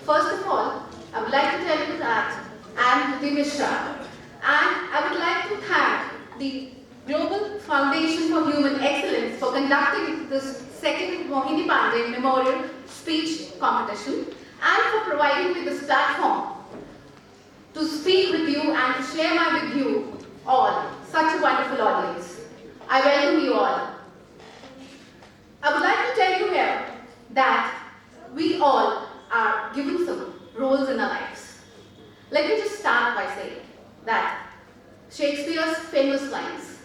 First of all, I would like to tell you that I am Kriti Mishra, and I would like to thank the Global Foundation for Human Excellence for conducting this second Mohini Pandey Memorial Speech Competition and for providing me this platform to speak with you and to share with you all such a wonderful audience. I welcome you all. I would like to tell you here that we all are given some roles in our lives. Let me just start by saying that Shakespeare's famous lines,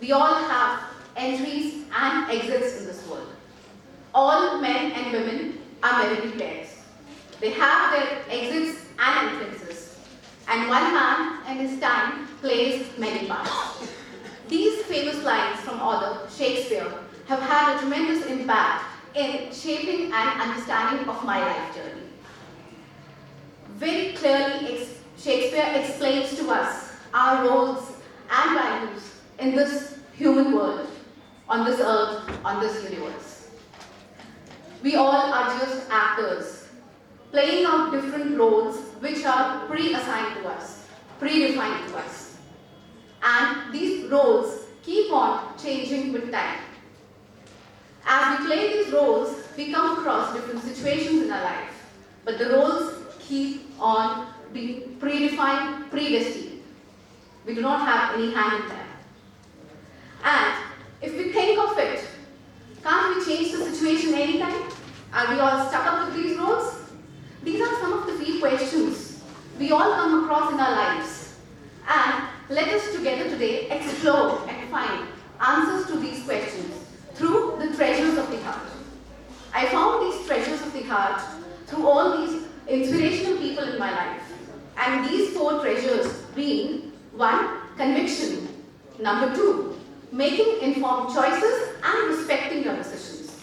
we all have entries and exits in this world. All men and women are merely pairs. They have their exits and entrances, and one man in his time plays many parts. These famous lines from author Shakespeare have had a tremendous impact in shaping and understanding of my life journey. Very clearly, Shakespeare explains to us our roles and values in this human world, on this earth, on this universe. We all are just actors, playing out different roles which are pre-assigned to us, predefined to us. And these roles keep on changing with time. As we play these roles, we come across different situations in our life, but the roles keep on being predefined, predestined. We do not have any hand in them. And if we think of it, can't we change the situation anytime? Are we all stuck up with these roles? These are some of the key questions we all come across in our lives. And let us together today explore and find answers to these questions through the treasures of the heart. I found these treasures of the heart through all these inspirational people in my life. And these four treasures being: 1, conviction; number 2, making informed choices and respecting your decisions;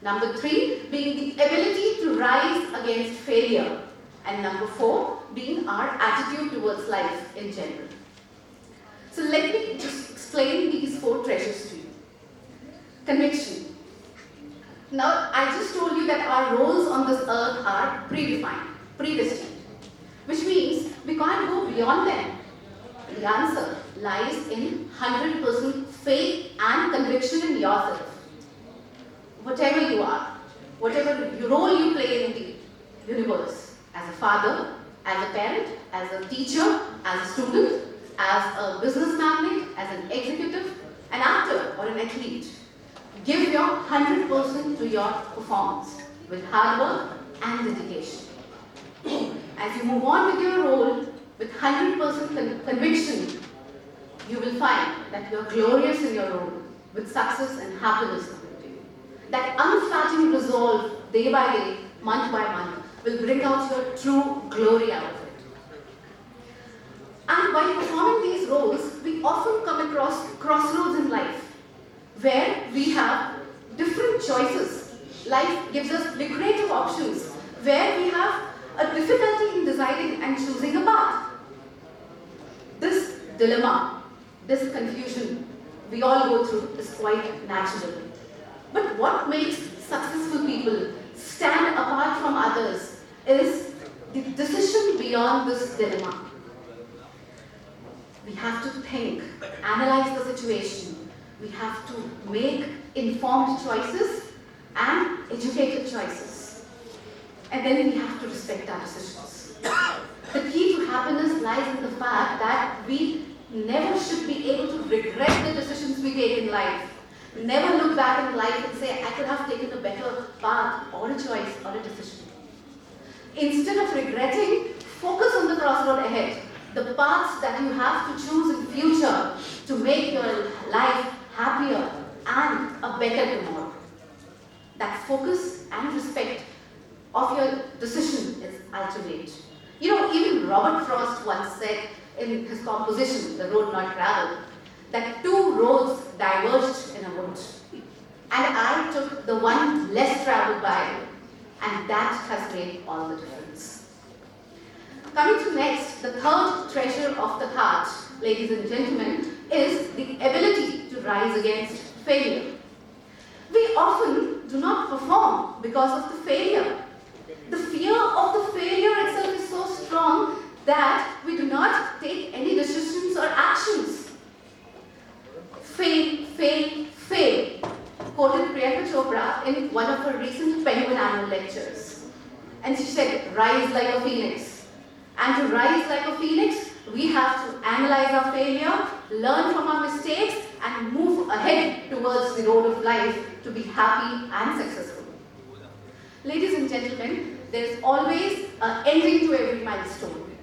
number 3, being the ability to rise against failure; and number 4, being our attitude towards life in general. So let me just explain these four treasures to you. Conviction. Now, I just told you that our roles on this earth are predefined, predestined, which means we can't go beyond them. The answer lies in 100% faith and conviction in yourself. Whatever you are, whatever role you play in the universe, as a father, as a parent, as a teacher, as a student, as a business magnate, as an executive, an actor or an athlete, give your 100% to your performance with hard work and dedication. As you move on with your role with 100% conviction, you will find that you are glorious in your role with success and happiness coming to you. That unflagging resolve day by day, month by month, will bring out your true glory out of it. And while performing these roles, we often come across crossroads in life where we have different choices. Life gives us lucrative options where we have a difficulty in deciding and choosing a path. This dilemma, this confusion we all go through is quite natural. But what makes successful people stand apart from others is the decision beyond this dilemma. We have to think, analyze the situation. We have to make informed choices and educated choices. And then we have to respect our decisions. The key to happiness lies in the fact that we never should be able to regret the decisions we take in life. Never look back in life and say, I could have taken a better path or a choice or a decision. Instead of regretting, focus on the crossroad ahead. The paths that you have to choose in future to make your life happier and a better tomorrow. That focus and respect of your decision is ultimate. You know, even Robert Frost once said in his composition, The Road Not Traveled, that 2 roads diverged in a wood. And I took the one less traveled by, and that has made all the difference. Coming to next, the third treasure of the heart, ladies and gentlemen, is the ability to rise against failure. We often do not perform because of the failure. that we do not take any decisions or actions. Fail, fail, fail, quoted Priyanka Chopra in one of her recent Penguin annual lectures. And she said, rise like a phoenix. And to rise like a phoenix, we have to analyze our failure, learn from our mistakes, and move ahead towards the road of life to be happy and successful. Ladies and gentlemen, there is always an ending to every milestone.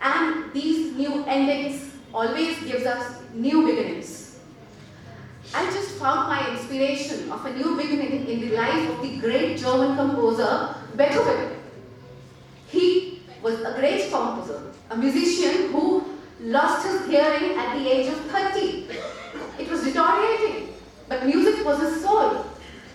And these new endings always gives us new beginnings. I just found my inspiration of a new beginning in the life of the great German composer Beethoven. He was a great composer, a musician who lost his hearing at the age of 30. It was deteriorating, but music was his soul.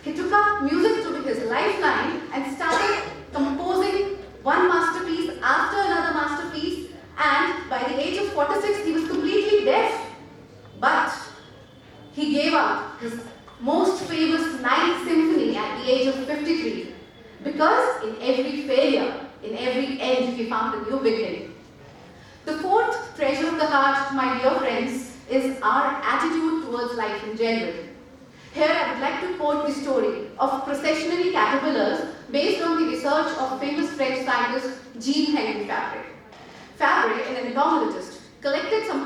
He took up music to be his lifeline and started composing one masterpiece after another masterpiece, and by the age of 46 he was completely deaf. But he gave up his most famous Ninth Symphony at the age of 53, because in every failure, in every end, he found a new beginning. The fourth treasure of the heart, my dear friends, is our attitude towards life in general. Here I would like to quote the story of processionary caterpillars based on the research of famous French scientist Jean-Henri Fabre. Fabre, an entomologist, collected some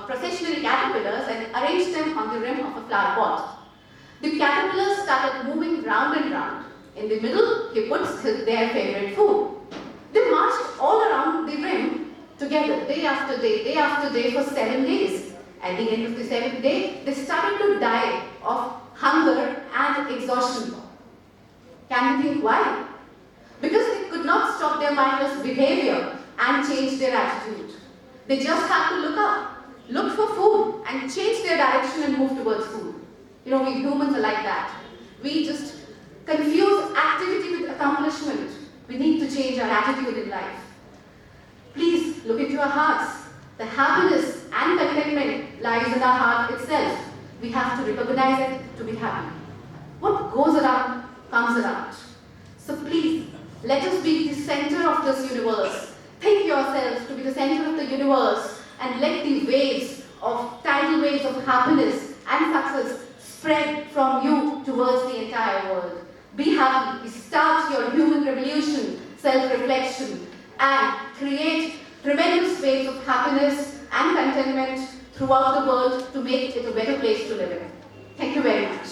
processionary caterpillars and arranged them on the rim of a flower pot. The caterpillars started moving round and round. In the middle, he puts their favorite food. They marched all around the rim together, day after day for 7 days. At the end of the 7th day, they started to die of hunger and exhaustion. Can you think why? Because they could not stop their mindless behavior and change their attitude. They just had to look up, look for food, and change their direction and move towards food. You know, we humans are like that. We just confuse activity with accomplishment. We need to change our attitude in life. Please look into our hearts. The happiness and contentment lies in our heart itself. We have to recognize it to be happy. What goes around comes around. So please, let us be the center of this universe. Think yourselves to be the center of the universe, and let the waves of tidal waves of happiness and success spread from you towards the entire world. Be happy, start your human revolution, self-reflection, and create tremendous waves of happiness and contentment throughout the world to make it a better place to live in. Thank you very much.